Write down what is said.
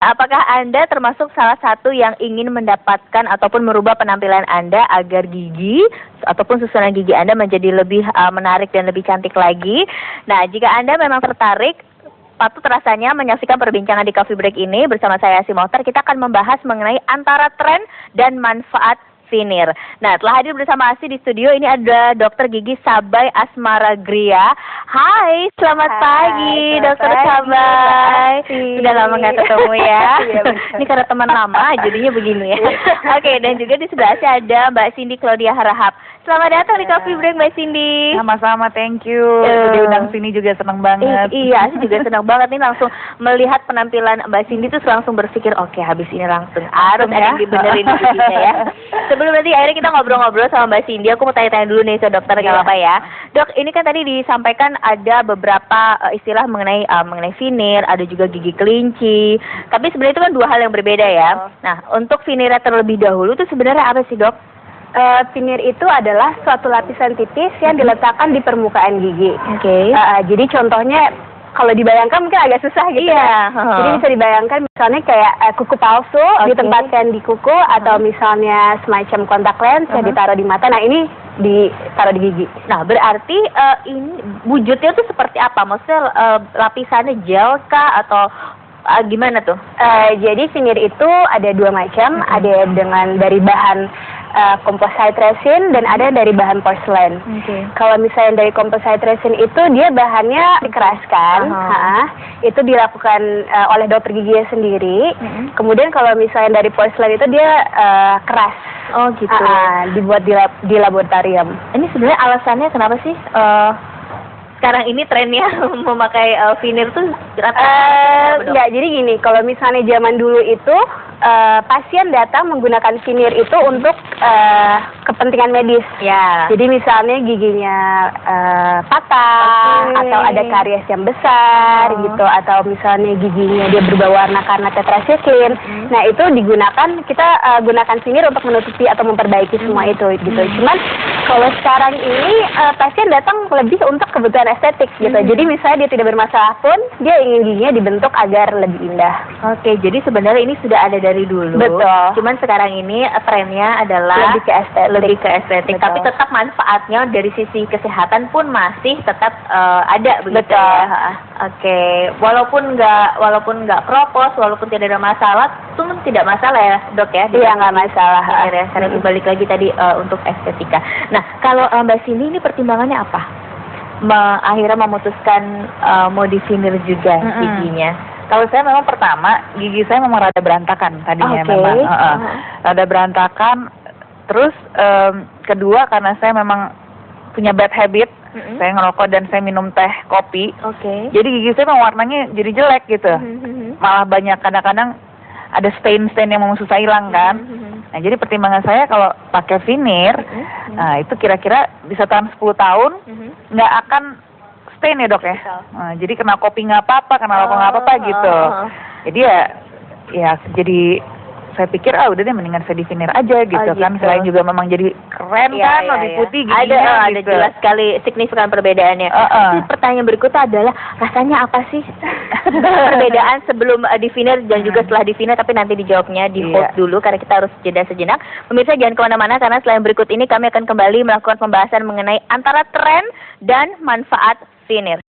Apakah Anda termasuk salah satu yang ingin mendapatkan ataupun merubah penampilan Anda agar gigi ataupun susunan gigi Anda menjadi lebih menarik dan lebih cantik lagi? Nah, jika Anda memang tertarik, patut rasanya menyaksikan perbincangan di Coffee Break ini bersama saya Asi Mohtar. Kita akan membahas mengenai antara tren dan manfaat veneer. Nah, telah hadir bersama Asi di studio ini ada Dokter Gigi Sabai Asmara Gria. Hai, selamat pagi Dokter Sabai. Sudah lama nggak ketemu ya. Iya, ini karena teman lama jadinya begini ya. Oke, dan juga di sebelah Asi ada Mbak Cindy Claudia Harahap. Selamat datang di Coffee Break Mbak Cindy. Sama-sama, thank you. Diundang sini juga senang banget. Iya, Asi juga senang banget nih langsung melihat penampilan Mbak Cindy tuh langsung berpikir, oke, habis ini langsung harus ada yang dibenerin di giginya ya. Sebelum nanti akhirnya kita ngobrol-ngobrol sama Mbak Cindy, aku mau tanya-tanya dulu nih ke dokter, nggak apa-apa ya. Dok, ini kan tadi disampaikan ada beberapa istilah mengenai veneer, ada juga gigi kelinci. Tapi sebenarnya itu kan dua hal yang berbeda ya. Nah, untuk veneer terlebih dahulu itu sebenarnya apa sih, Dok? Veneer itu adalah suatu lapisan tipis yang diletakkan di permukaan gigi. Oke. Jadi contohnya kalau dibayangkan mungkin agak susah gitu ya. Jadi bisa dibayangkan misalnya kayak kuku palsu ditempatkan di kuku atau misalnya semacam kontak lens yang ditaruh di mata. Nah, ini ditaruh di gigi. Nah, berarti ini wujudnya tuh seperti apa? Maksudnya lapisannya gel kah atau gimana tuh? Jadi veneer itu ada dua macam, ada dengan dari bahan composite resin dan ada dari bahan porselen. Kalau misalnya dari composite resin itu dia bahannya dikeraskan, itu dilakukan oleh dokter gigi sendiri. Kemudian kalau misalnya dari porselen itu dia keras. Oh gitu. Dibuat di laboratorium. Ini sebenarnya alasannya kenapa sih sekarang ini trennya memakai veneer tuh enggak, jadi gini, kalau misalnya zaman dulu itu pasien datang menggunakan veneer itu untuk kepentingan medis. Ya. Jadi misalnya giginya patah atau ada karies yang besar gitu, atau misalnya giginya dia berubah warna karena tetrasiklin. Nah, itu digunakan, kita gunakan veneer untuk menutupi atau memperbaiki semua itu gitu. Cuman kalau sekarang ini pasien datang lebih untuk kebutuhan estetik gitu. Jadi misalnya dia tidak bermasalah pun, dia ingin giginya dibentuk agar lebih indah. Oke, jadi sebenarnya ini sudah ada dari dulu. Betul. Cuman sekarang ini trennya adalah lebih ke estetik. Betul. Tapi tetap manfaatnya dari sisi kesehatan pun masih tetap ada begitu. Betul. Ya. Oke, walaupun nggak kropos, walaupun tidak ada masalah, itu tidak masalah ya, Dok ya? Iya, nggak masalah. Ya, karena balik lagi tadi untuk estetika. Nah, kalau Mbak Cindy ini pertimbangannya apa? Akhirnya memutuskan mau di veneer juga giginya. Kalau saya memang pertama, gigi saya memang rada berantakan tadinya memang. Rada berantakan. Terus kedua karena saya memang punya bad habit. Saya ngerokok dan saya minum teh, kopi. Jadi gigi saya memang warnanya jadi jelek gitu. Malah banyak kadang-kadang ada stain-stain yang memang susah hilang kan. Nah, jadi pertimbangan saya kalau pakai veneer, nah itu kira-kira bisa tahan 10 tahun, nggak akan stain ya, Dok ya. Nah, jadi kena kopi nggak apa-apa, kena rokok nggak apa-apa gitu. Jadi ya jadi saya pikir udah deh mendingan saya di veneer aja gitu kan. Selain juga memang jadi keren kan, lebih putih giginya. Ada jelas sekali signifikan perbedaannya. Pertanyaan berikutnya adalah rasanya apa sih perbedaan sebelum di veneer dan juga setelah di veneer, tapi nanti dijawabnya di hold dulu karena kita harus jeda sejenak. Pemirsa jangan kemana-mana karena selain berikut ini kami akan kembali melakukan pembahasan mengenai antara tren dan manfaat veneer.